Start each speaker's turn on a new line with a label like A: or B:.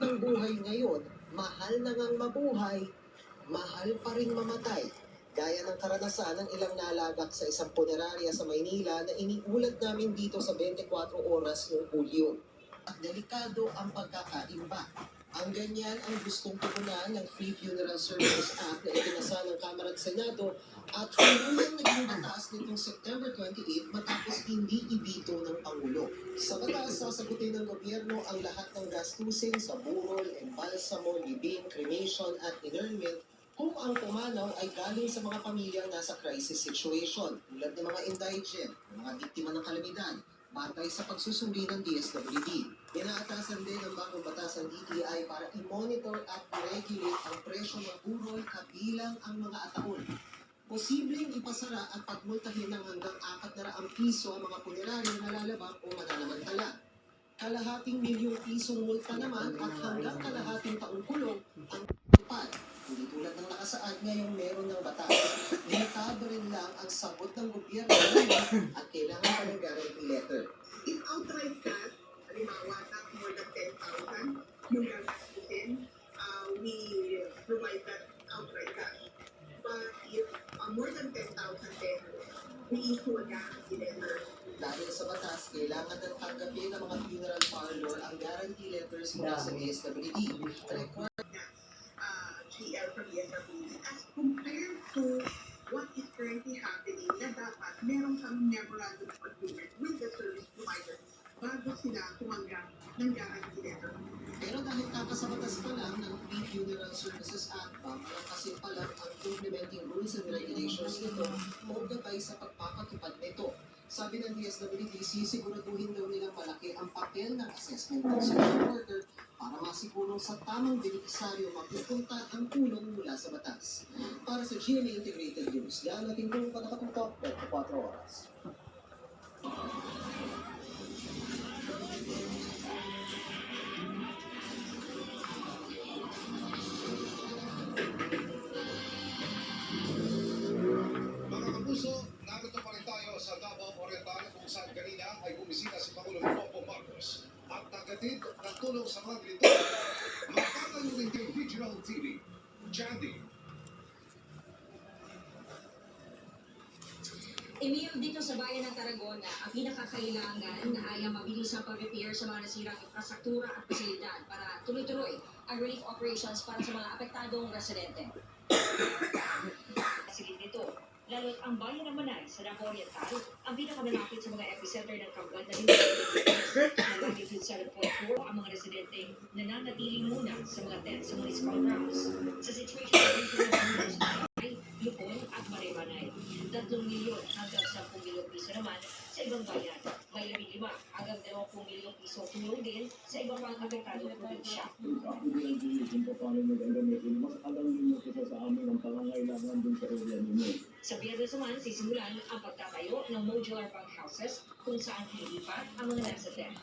A: ang buhay ngayon, mahal na ngang mabuhay, mahal pa rin mamatay. Gaya ng karanasan ng ilang nalagak sa isang punerarya sa Maynila na iniulat namin dito sa 24 oras noong Hulyo. At delikado ang pagkakaimba. Ang ganyan ang gustong tugunan ng Free Funeral Services Act na itinasa ng Kamara at Senado at tulungan naging batas nitong September 28 matapos hindi ibito ng Pangulo. Sa batas, sasagutin ng gobyerno ang lahat ng gastusin sa burol, embalsamo, libing, cremation at interment kung ang pumanaw ay galing sa mga pamilyang nasa crisis situation tulad ng mga indigent, mga biktima ng kalamidad, batay sa pagsusuri ng DSWD. Inaatasan din ng bagong batas ng DTI para i-monitor at i-regulate ang presyo ng burol kabilang ang mga ataol. Posibleng ipasara at pagmultahin ng hanggang 400 piso ang mga puneraryo na lalabang o mananamantala. Kalahating milyong pisong multa naman at hanggang kalahating taong kulong ang tupad. Hindi tulad ng nakasaad ngayong meron ng batas. Limitado rin lang ang sagot ng gobyerno at kailangan pa ng guarantee letter.
B: If outright cash, halimbawa, not more than 10,000, yung gagastusin, we provide that outright cash. But if more than 10,000 pesos, we issue a guarantee letter.
A: Dahil sa batas, kailangan ng tanggapin ng mga funeral parlor ang guarantee letters mula sa DSWD. Required
B: GL from DSWD as compared to what is currently happening na dapat meron kang memorandum of agreement with the service provider bago sila tumanggap ng guarantee letter.
A: Pero dahil kakasabatas pa lang ng Free Funeral Services Act, papalakasin pa lang ang implementing rules and regulations nito o gabay sa pagpapatupad nito. Sabi ng DSWD, sisiguraduhin daw nilang malaki ang papel ng assessment ng social worker para masigurong sa tamang benepisaryo mapupunta ang tulong mula sa batas. Para sa GMA Integrated News, yan natin kung nakatutok 24 oras.
C: Mga kapuso, narito pa rin tayo sa Davao Oriental kung saan kanina ay bumisita si Pangulong Bongbong Marcos at nagatid ng tulong sa mga militar. Magkakaroon rin kay Regional TV. Jandy.
D: Emil, dito sa bayan ng Tarragona, ang pinakakailangan ay ang mabilisang pag-repair sa mga nasirang infrastruktura at pasilidad para tuloy-tuloy ang relief operations para sa mga apektadong residente. Silid nito, lalo't ang bayan ng Manay sa Davao Oriental ang pinakamalapit sa mga epicenter ng kabuan na magnitude 7.4 ang mga residente nananatili muna sa mga tent sa municipal grounds. Sa situation ng ay Lupon at Maribanay. 3 milyon hanggang 10 milyong piso naman sa ibang bayan. May 15 hanggang 20 milyong piso tulong din sa ibang mga apektadong probinsya.
E: Mas alam niyo kasi sa amin ang pangangailangan din sa area ninyo.
D: Sa Biyernes naman, sisimulan ang pagtatayo ng modular bunkhouses kung saan lilipat ang mga nasa tent.